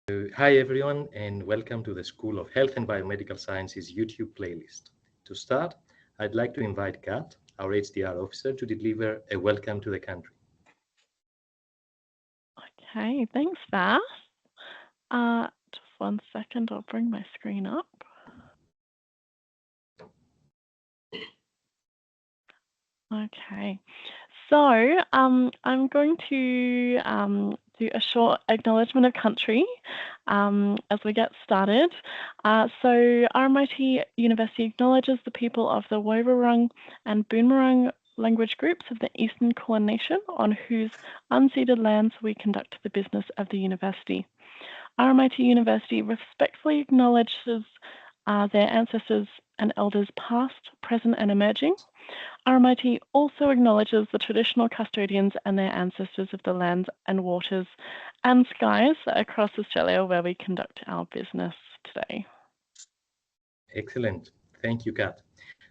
Hi everyone, and welcome to the School of Health and Biomedical Sciences YouTube playlist. To start, I'd like to invite Kat, our HDR officer, to deliver a welcome to the country. Okay, thanks, Vas. Just 1 second, I'll bring my screen up. Okay, so I'm going to do a short acknowledgement of country as we get started. So RMIT University acknowledges the people of the Woiwurrung and Boonwurrung language groups of the Eastern Kulin Nation on whose unceded lands we conduct the business of the university. RMIT University respectfully acknowledges their ancestors and elders past, present and emerging. RMIT also acknowledges the traditional custodians and their ancestors of the lands and waters and skies across Australia where we conduct our business today. Excellent. Thank you, Kat.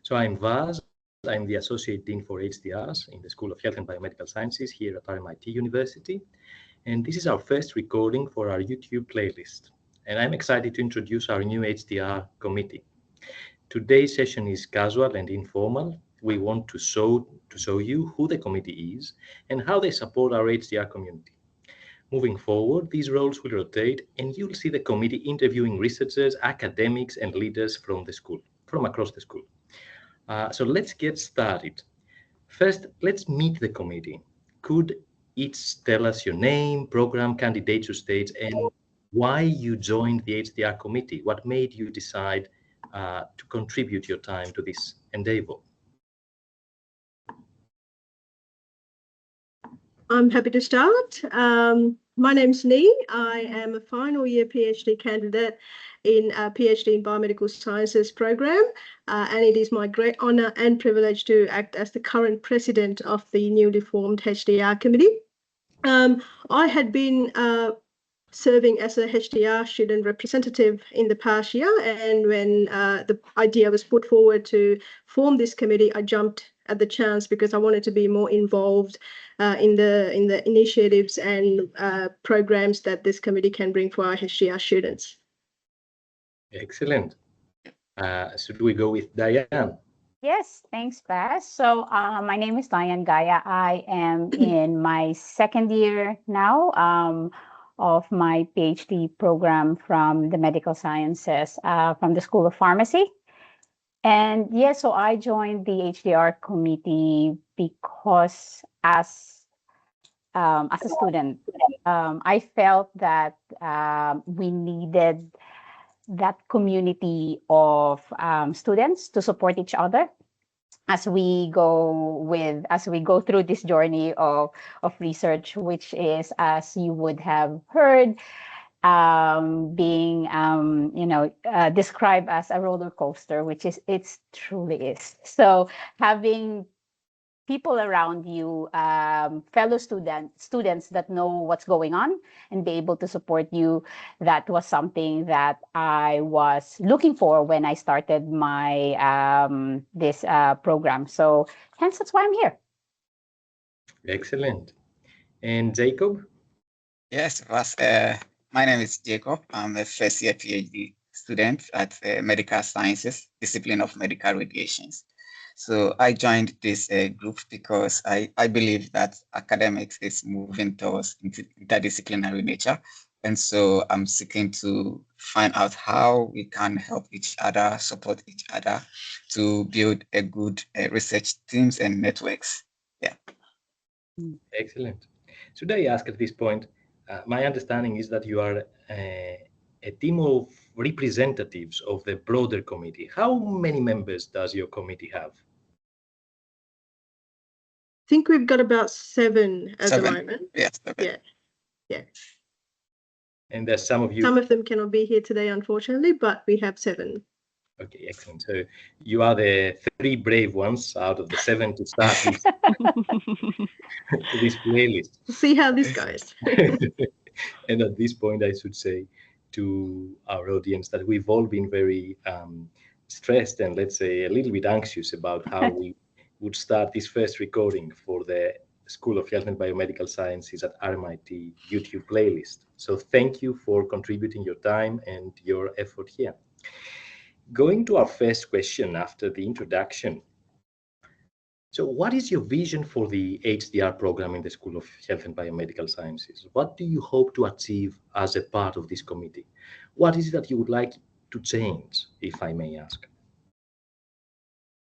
So I'm Vaz. I'm the Associate Dean for HDRs in the School of Health and Biomedical Sciences here at RMIT University. And this is our first recording for our YouTube playlist. And I'm excited to introduce our new HDR committee. Today's session is casual and informal. We want to show you who the committee is and how they support our HDR community. Moving forward, these roles will rotate and you'll see the committee interviewing researchers, academics, and leaders from the school, from across the school. So let's get started. First, let's meet the committee. Could each tell us your name, program, candidature stage, and why you joined the HDR committee? What made you decide to contribute your time to this endeavor? I'm happy to start. My name's Nee. I am a final year PhD candidate in a PhD in Biomedical Sciences program, and it is my great honour and privilege to act as the current president of the newly formed HDR committee. I had been serving as a HDR student representative in the past year, and when the idea was put forward to form this committee, I jumped at the chance because I wanted to be more involved in the initiatives and programs that this committee can bring for our HDR students. Excellent. Should we go with Diane? Yes, thanks, Bas. So my name is Diane Gaya. I am in my second year now of my PhD program from the Medical Sciences from the School of Pharmacy. And yes, so I joined the HDR committee because as a student, I felt that we needed that community of students to support each other as we go through this journey of research, which is, as you would have heard, being described as a roller coaster, which is it truly is. So having people around you, fellow students that know what's going on and be able to support you, that was something that I was looking for when I started my this program. So hence that's why I'm here. Excellent. And Jacob? Yes, my name is Jacob. I'm a first year PhD student at Medical Sciences, discipline of medical radiations. So I joined this group because I believe that academics is moving towards interdisciplinary nature. And so I'm seeking to find out how we can help each other, support each other to build a good research teams and networks. Yeah. Excellent. Should I ask at this point, my understanding is that you are a team of representatives of the broader committee. How many members does your committee have? I think we've got about 7 at the moment. Yes. Yeah. And there's some of you. Some of them cannot be here today, unfortunately, but we have 7. Okay, excellent. So you are the 3 brave ones out of the 7 to start this playlist. We'll see how this goes. And at this point, I should say to our audience that we've all been very stressed and, let's say, a little bit anxious about how we would start this first recording for the School of Health and Biomedical Sciences at RMIT YouTube playlist. So thank you for contributing your time and your effort here. Going to our first question after the introduction. So what is your vision for the HDR program in the School of Health and Biomedical Sciences? What do you hope to achieve as a part of this committee? What is it that you would like to change, if I may ask?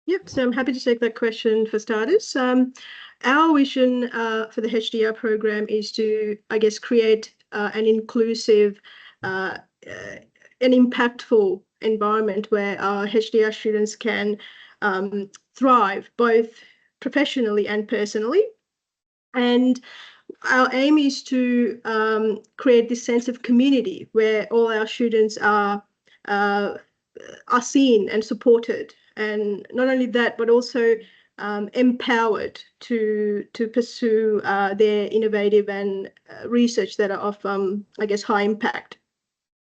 Yep, so I'm happy to take that question for starters. Our vision for the HDR program is to, I guess, create an inclusive, an impactful environment where our HDR students can thrive both professionally and personally. And our aim is to create this sense of community where all our students are seen and supported. And not only that, but also empowered to pursue their innovative and research that are of, I guess, high impact.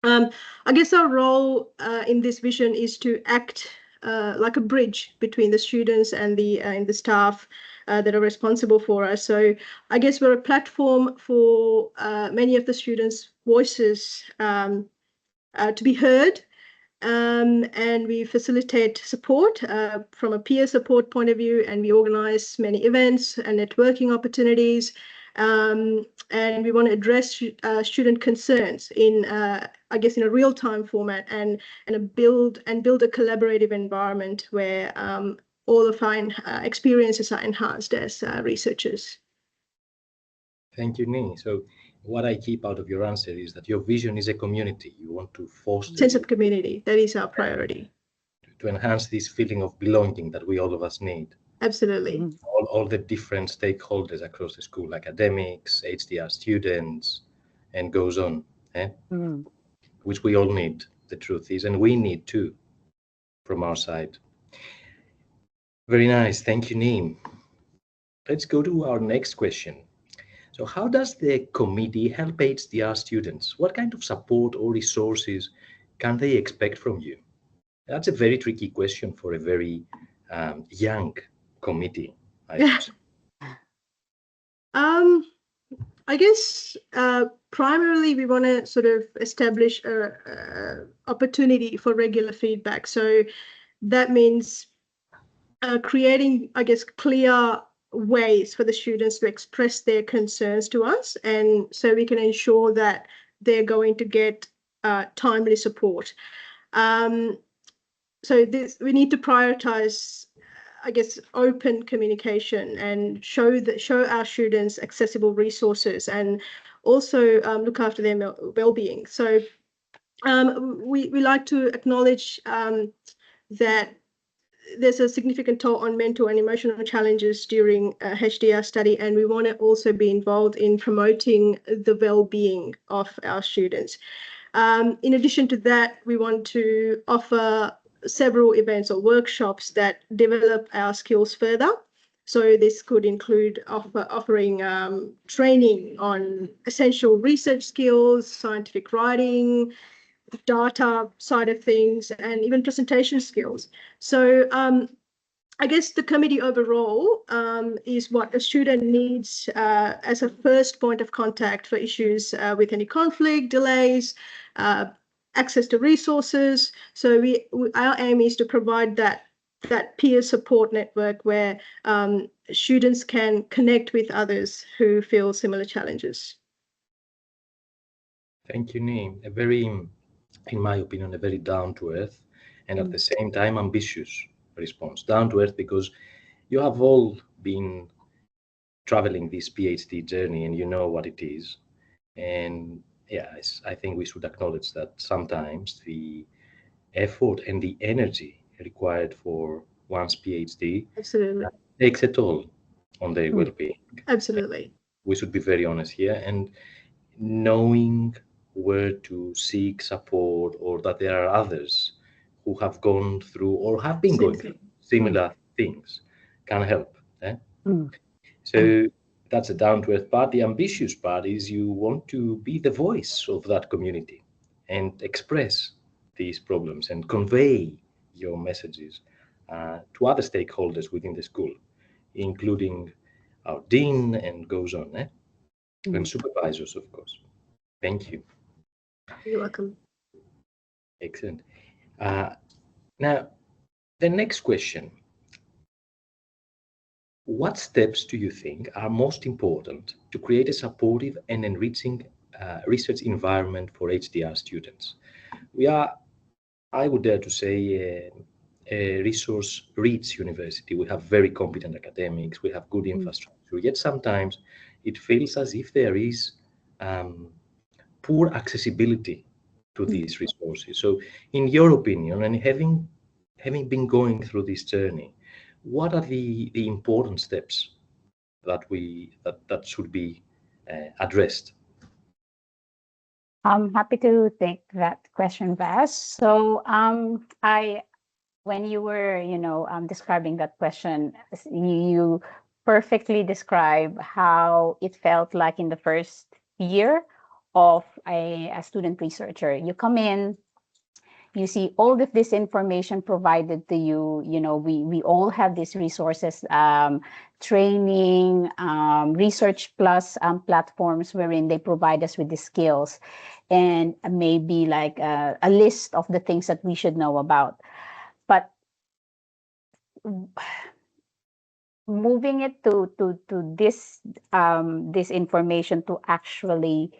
I guess our role in this vision is to act like a bridge between the students and the staff that are responsible for us. So I guess we're a platform for many of the students' voices to be heard. And we facilitate support from a peer support point of view, and we organize many events and networking opportunities. And we want to address student concerns in, I guess, in a real-time format and build a collaborative environment where all of our experiences are enhanced as researchers. Thank you, Ni. So what I keep out of your answer is that your vision is a community. You want to foster sense of community. That is our priority. To enhance this feeling of belonging that we all of us need. Absolutely. All the different stakeholders across the school, academics, HDR students, and goes on, which we all need, the truth is, and we need too, from our side. Very nice. Thank you, Neem. Let's go to our next question. So how does the committee help HDR students? What kind of support or resources can they expect from you? That's a very tricky question for a very young committee, I would say. I guess primarily we want to sort of establish a opportunity for regular feedback. So that means creating, I guess, clear ways for the students to express their concerns to us, and so we can ensure that they're going to get timely support. So we need to prioritize, I guess, open communication and show our students accessible resources, and also look after their well-being. So we like to acknowledge that there's a significant toll on mental and emotional challenges during HDR study, and we want to also be involved in promoting the well-being of our students. In addition to that, we want to offer several events or workshops that develop our skills further. So this could include offering training on essential research skills, scientific writing, data side of things, and even presentation skills. So I guess the committee overall is what a student needs as a first point of contact for issues with any conflict, delays, access to resources. So our aim is to provide that peer support network where students can connect with others who feel similar challenges. Thank you, Neem. In my opinion, a very down-to-earth and at the same time ambitious response. Down-to-earth because you have all been traveling this PhD journey and you know what it is. And yeah, I think we should acknowledge that sometimes the effort and the energy required for one's PhD takes a toll on their well-being. Absolutely. We should be very honest here, and knowing where to seek support, or that there are others who have gone through or have been going through similar things can help. So that's the down-to-earth part. The ambitious part is you want to be the voice of that community and express these problems and convey your messages to other stakeholders within the school, including our dean, and goes on, and supervisors, of course. Thank you. You're welcome. Excellent. Now, the next question. What steps do you think are most important to create a supportive and enriching research environment for HDR students? We are, I would dare to say, a resource-rich university. We have very competent academics, we have good infrastructure, yet sometimes it feels as if there is poor accessibility to these resources. So in your opinion, and having been going through this journey, what are the important steps that should be addressed? I'm happy to take that question, Vas. So when you were, describing that question, you perfectly describe how it felt like in the first year of a student researcher. You come in, you see all of this information provided to you. We all have these resources, training, research plus platforms wherein they provide us with the skills and maybe like a list of the things that we should know about. But moving it to this this information to actually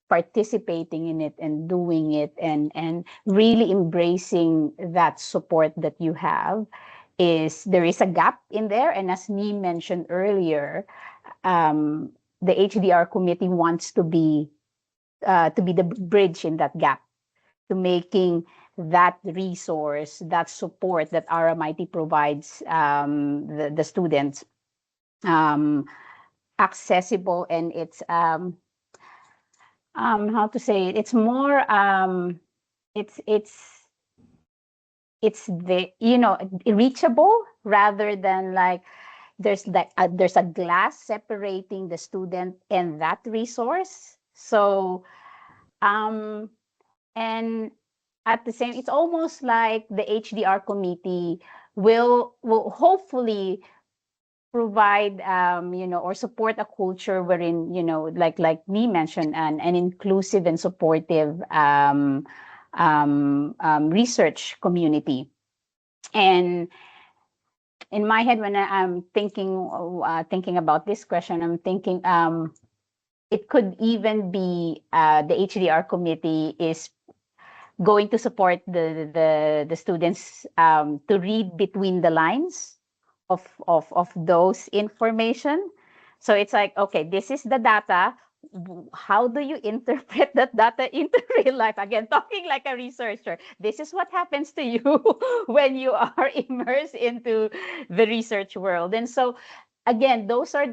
participating in it and doing it and really embracing that support that you have, there is a gap in there. And as Nee mentioned earlier, the HDR committee wants to be the bridge in that gap, to making that resource, that support that RMIT provides the students accessible, and it's how to say it, it's more it's the reachable, rather than like there's a glass separating the student and that resource. So and at the same, it's almost like the HDR committee will hopefully provide or support a culture wherein like me mentioned, an inclusive and supportive research community. And in my head, when I'm thinking about this question, I'm thinking it could even be the HDR committee is going to support the students to read between the lines of those information. So it's like, okay, this is the data. How do you interpret that data into real life? Again, talking like a researcher, this is what happens to you when you are immersed into the research world. And so again, those are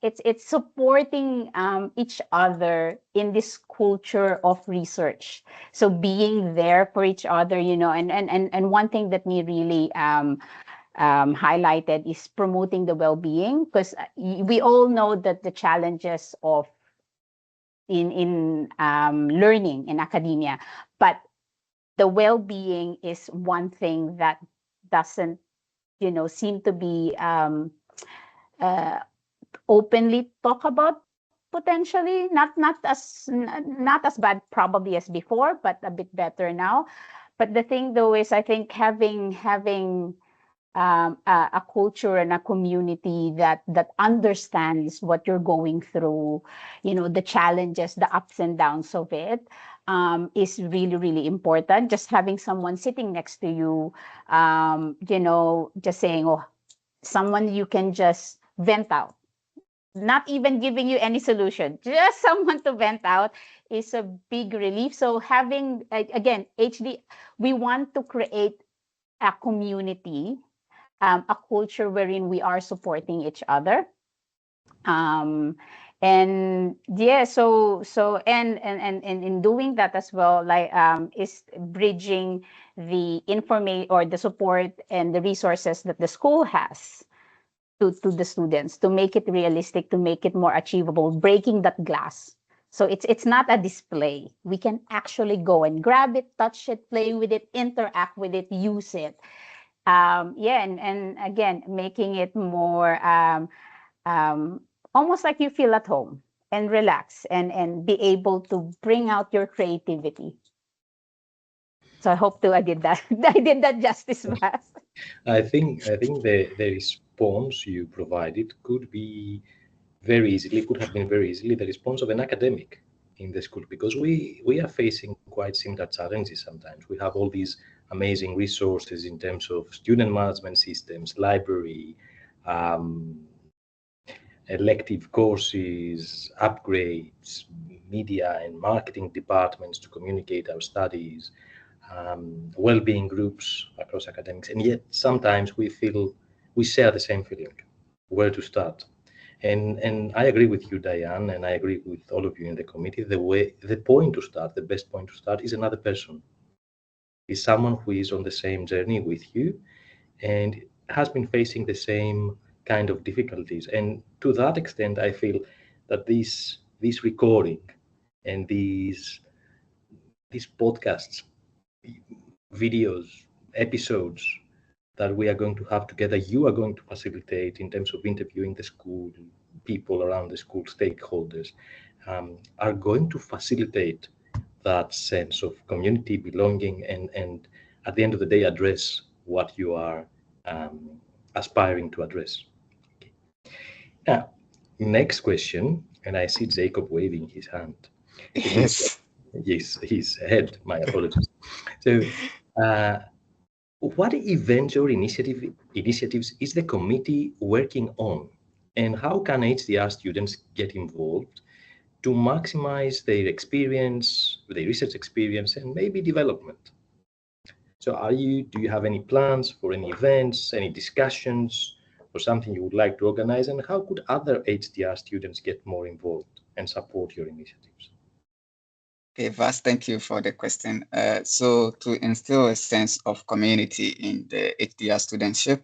it's supporting each other in this culture of research. So being there for each other, and one thing that me really highlighted is promoting the well-being, because we all know that the challenges of in learning in academia, but the well-being is one thing that doesn't seem to be openly talk about, potentially not as bad probably as before, but a bit better now. But the thing though is, I think having a culture and a community that understands what you're going through, the challenges, the ups and downs of it, is really, really important. Just having someone sitting next to you, just saying, oh, someone you can just vent out, not even giving you any solution, just someone to vent out, is a big relief. So having, again, we want to create a community, a culture wherein we are supporting each other. And yeah, so and in doing that as well, like is bridging the information or the support and the resources that the school has to the students, to make it realistic, to make it more achievable, breaking that glass. So it's not a display. We can actually go and grab it, touch it, play with it, interact with it, use it. And again, making it more almost like you feel at home and relax and be able to bring out your creativity. So I hope I did that. I did that justice, Vas. I think the response you provided could have been very easily the response of an academic in the school, because we are facing quite similar challenges sometimes. We have all these amazing resources in terms of student management systems, library, elective courses, upgrades, media and marketing departments to communicate our studies, well-being groups across academics, and yet sometimes we feel we share the same feeling, where to start. And I agree with you, Diane, and I agree with all of you in the committee. The best point to start is another person, is someone who is on the same journey with you and has been facing the same kind of difficulties. And to that extent, I feel that this recording and these podcasts, videos, episodes that we are going to have together, you are going to facilitate in terms of interviewing the school, people around the school, stakeholders, are going to facilitate that sense of community belonging and at the end of the day address what you are aspiring to address. Okay. Now, next question, and I see Jacob waving his hand. Yes. Yes, his head, my apologies. So, what events or initiatives is the committee working on, and how can HDR students get involved to maximize their experience, their research experience, and maybe development? So do you have any plans for any events, any discussions, or something you would like to organize, and how could other HDR students get more involved and support your initiatives? Okay, Vas, thank you for the question. So to instill a sense of community in the HDR studentship,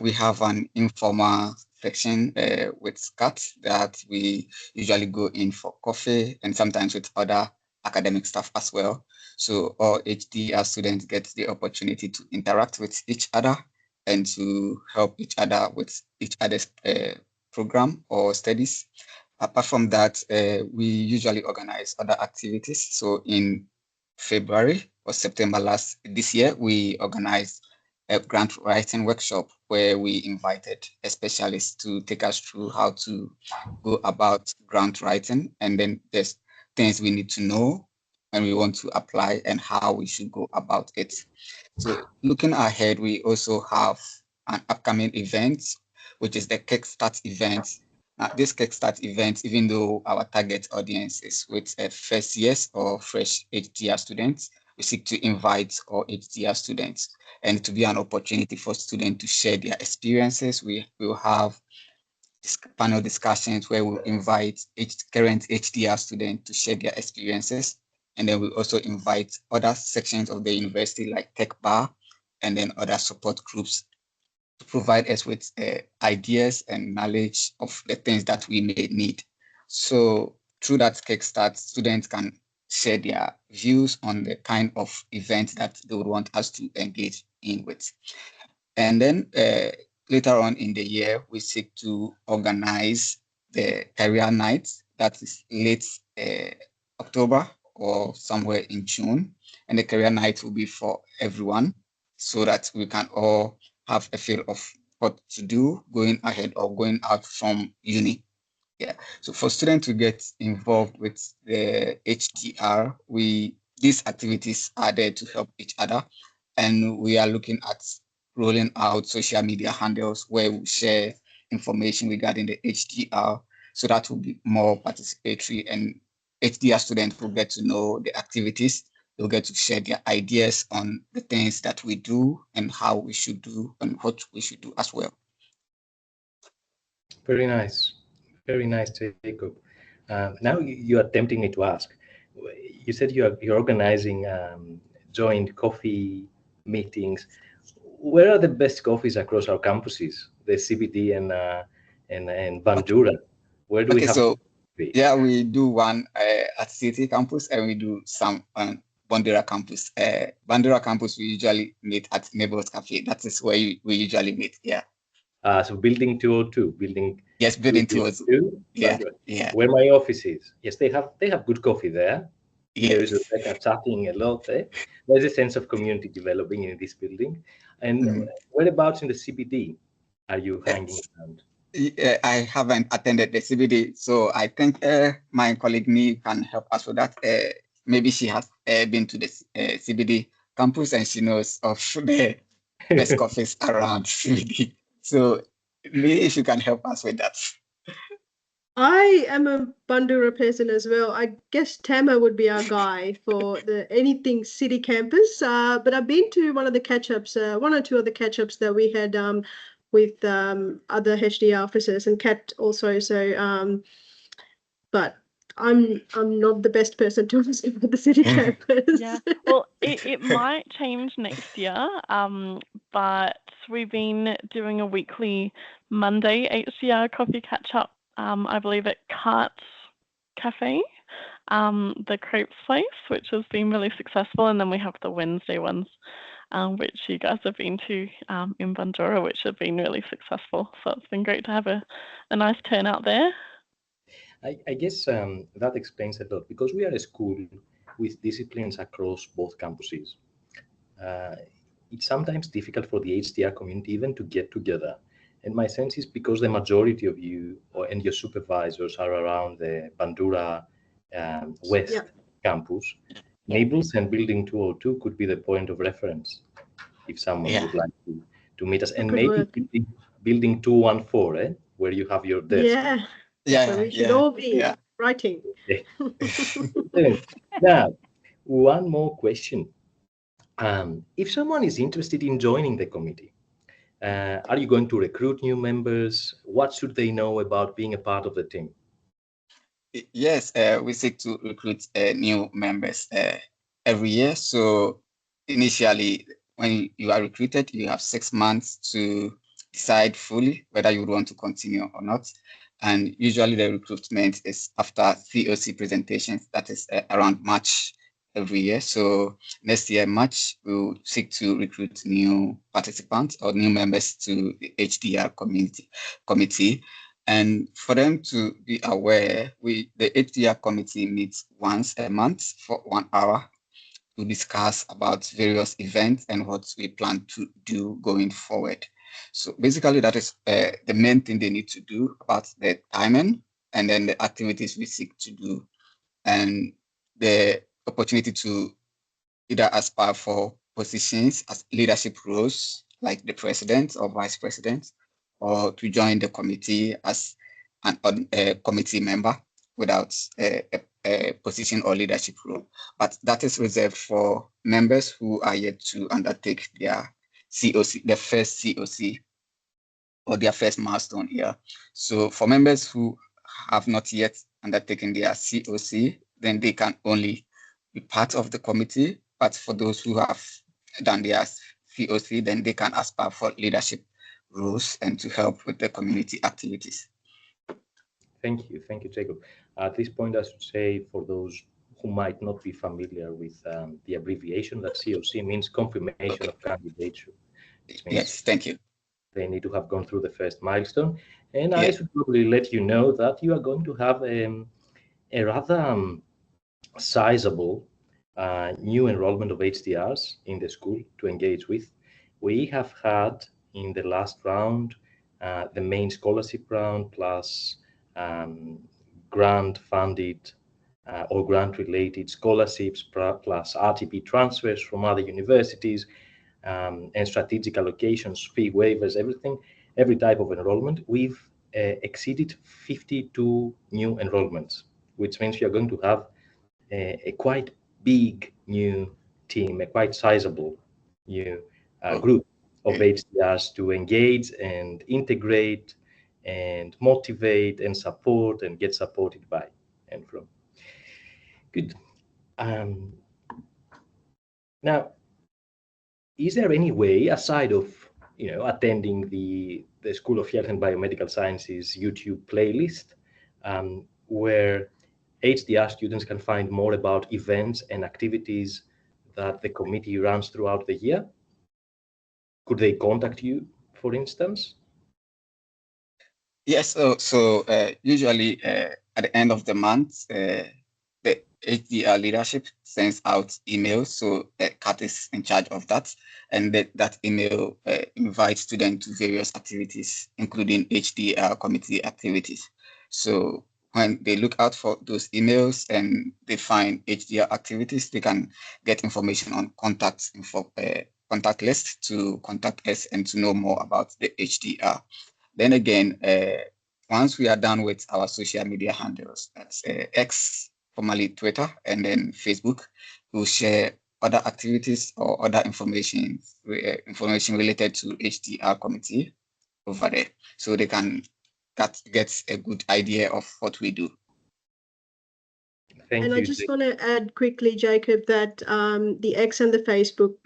we have an informal section with Kat that we usually go in for coffee, and sometimes with other academic staff as well. So all HDR students get the opportunity to interact with each other and to help each other with each other's program or studies. Apart from that, we usually organize other activities. So in February or September this year, we organized a grant writing workshop where we invited a specialist to take us through how to go about grant writing. And then there's things we need to know when we want to apply and how we should go about it. So looking ahead, we also have an upcoming event, which is the Kickstart event. This Kickstart event, even though our target audience is with first years or fresh HDR students, we seek to invite all HDR students, and to be an opportunity for students to share their experiences. We will have panel discussions where we'll invite current HDR students to share their experiences. And then we also invite other sections of the university like Tech Bar and then other support groups to provide us with ideas and knowledge of the things that we may need. So through that Kickstart, students can share their views on the kind of events that they would want us to engage in with. And then later on in the year, we seek to organize the career night that is late October or somewhere in June. And the career night will be for everyone so that we can all have a feel of what to do going ahead or going out from uni. Yeah. So for students to get involved with the HDR, these activities are there to help each other. And we are looking at rolling out social media handles where we share information regarding the HDR. So that will be more participatory, and HDR students will get to know the activities. They'll get to share their ideas on the things that we do and how we should do and what we should do as well. Very nice, Jacob. Now you are tempting me to ask. You said you're organizing joint coffee meetings. Where are the best coffees across our campuses? The CBD and Bandura. Where do we have? So yeah, we do one at City Campus and we do some on Bandura Campus. Bandura Campus, we usually meet at Neighborhood Cafe. That is where we usually meet. Yeah. So building 202, building Yes, building 202. 202. Yeah, Right. yeah. Where my office is. Yes, they have good coffee there. There is Yes. Rebecca chatting a lot. There's a sense of community developing in this building. And whereabouts in the CBD are you hanging around? I haven't attended the CBD, so I think my colleague Nee can help us with that. Maybe she has been to the CBD campus and she knows of the best coffees around CBD. So Nee, if you can help us with that. I am a Bandura person as well. I guess Tama would be our guy for anything city campus. But I've been to one of the catch-ups, one or two of the catch-ups that we had with other HDR officers and Kat also. So, but I'm not the best person to ask about the city campus. Yeah, well, it might change next year, but we've been doing a weekly Monday HDR coffee catch-up, I believe at Cart's Cafe, the crepes place, which has been really successful, and then we have the Wednesday ones, which you guys have been to in Bandura, which have been really successful. So it's been great to have a nice turnout there. I guess that explains a lot, because we are a school with disciplines across both campuses. It's sometimes difficult for the HDR community even to get together. And my sense is because the majority of you and your supervisors are around the Bandura West campus, Naples and Building 202 could be the point of reference if someone would like to meet us. And maybe building 214, where you have your desk. Yeah, we should all be writing. Now, one more question. If someone is interested in joining the committee, are you going to recruit new members? What should they know about being a part of the team? Yes, we seek to recruit new members every year. So initially, when you are recruited, you have 6 months to decide fully whether you would want to continue or not. And usually the recruitment is after COC presentations, that is around March every year. So next year, March, we'll seek to recruit new participants or new members to the HDR committee. And for them to be aware, the HDR committee meets once a month for 1 hour to discuss about various events and what we plan to do going forward. So basically, that is the main thing they need to do about the timing and then the activities we seek to do, and the opportunity to either aspire for positions as leadership roles like the president or vice president, or to join the committee as a committee member without a position or leadership role. But that is reserved for members who are yet to undertake their COC, the first COC, or their first milestone here. So for members who have not yet undertaken their COC, then they can only be part of the committee. But for those who have done their COC, then they can aspire for leadership roles and to help with the community activities. Thank you, Jacob. At this point, I should say, for those who might not be familiar with the abbreviation, that COC means confirmation of candidature. Which means yes, thank you. They need to have gone through the first milestone. And I should probably let you know that you are going to have a rather sizable new enrollment of HDRs in the school to engage with. We have had in the last round the main scholarship round plus grant-funded or grant-related scholarships plus RTP transfers from other universities and strategic allocations, fee waivers, every type of enrollment. We've exceeded 52 new enrollments, which means you're going to have a quite big new team, a quite sizable new group of HDRs to engage and integrate and motivate and support and get supported by and from. Good. Now, is there any way, aside of attending the School of Health and Biomedical Sciences YouTube playlist, where HDR students can find more about events and activities that the committee runs throughout the year? Could they contact you, for instance? Yes, so usually at the end of the month, the HDR leadership sends out emails. So Kat is in charge of that. And that email invites students to various activities, including HDR committee activities. So when they look out for those emails and they find HDR activities, they can get information on contact list to contact us and to know more about the HDR. Then again, once we are done with our social media handles, that's X, formerly Twitter, and then Facebook, we'll share other activities or other information related to HDR committee over there, so they can get a good idea of what we do. Thank you. I just want to add quickly, Jacob, that the X and the Facebook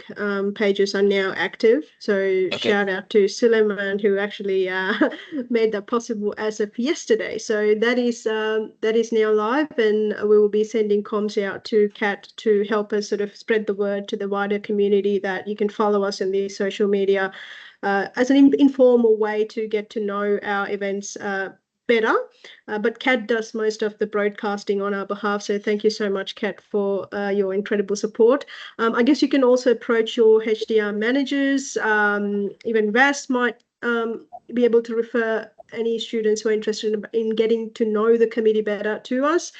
pages are now active. So shout out to Suleiman, who actually made that possible as of yesterday. So that is now live, and we will be sending comms out to Kat to help us sort of spread the word to the wider community that you can follow us in the social media as an informal way to get to know our events better, but Kat does most of the broadcasting on our behalf, so thank you so much, Kat, for your incredible support. I guess you can also approach your HDR managers. Even Vas might be able to refer any students who are interested in getting to know the committee better to us.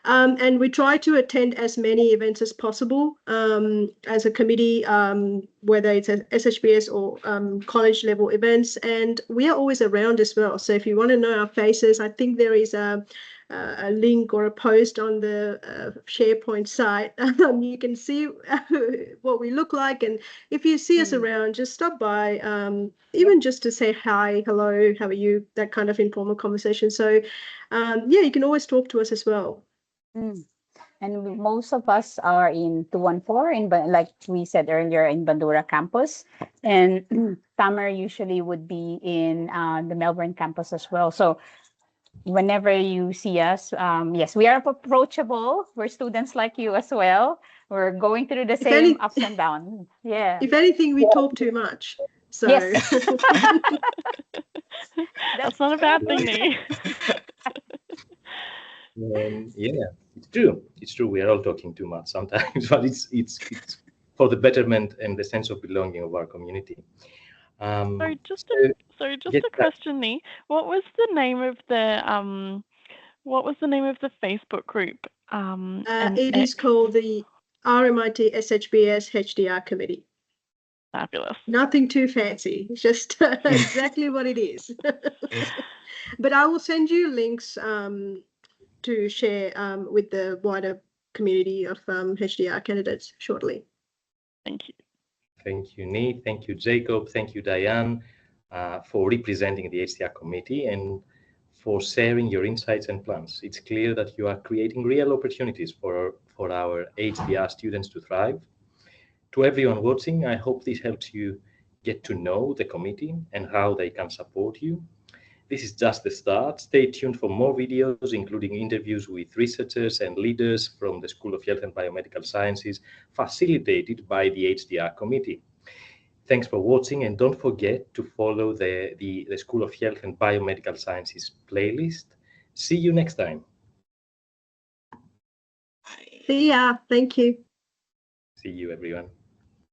And we try to attend as many events as possible as a committee, whether it's a SHBS or college level events. And we are always around as well. So if you want to know our faces, I think there is a link or a post on the SharePoint site. You can see what we look like. And if you see us around, just stop by, even just to say hi, hello, how are you, that kind of informal conversation. So yeah, you can always talk to us as well. And most of us are in 214, like we said earlier, in Bandura campus. And Tamer usually would be in the Melbourne campus as well. So whenever you see us, yes, we are approachable. We're students like you as well. We're going through the same ups and downs. Yeah. If anything, we talk too much. So. Yes. That's not a bad thing, Nee. Yeah, it's true. It's true. We are all talking too much sometimes, but it's for the betterment and the sense of belonging of our community. Sorry, just a question, Nee. What was the name of the Facebook group? It is called the RMIT SHBS HDR Committee. Fabulous. Nothing too fancy, just exactly what it is. But I will send you links to share with the wider community of HDR candidates shortly. Thank you. Thank you, Nee. Thank you, Jacob. Thank you, Diane, for representing the HDR committee and for sharing your insights and plans. It's clear that you are creating real opportunities for our HDR students to thrive. To everyone watching, I hope this helps you get to know the committee and how they can support you. This is just the start. Stay tuned for more videos, including interviews with researchers and leaders from the School of Health and Biomedical Sciences, facilitated by the HDR committee. Thanks for watching, and don't forget to follow the School of Health and Biomedical Sciences playlist. See you next time. See ya. Thank you. See you, everyone.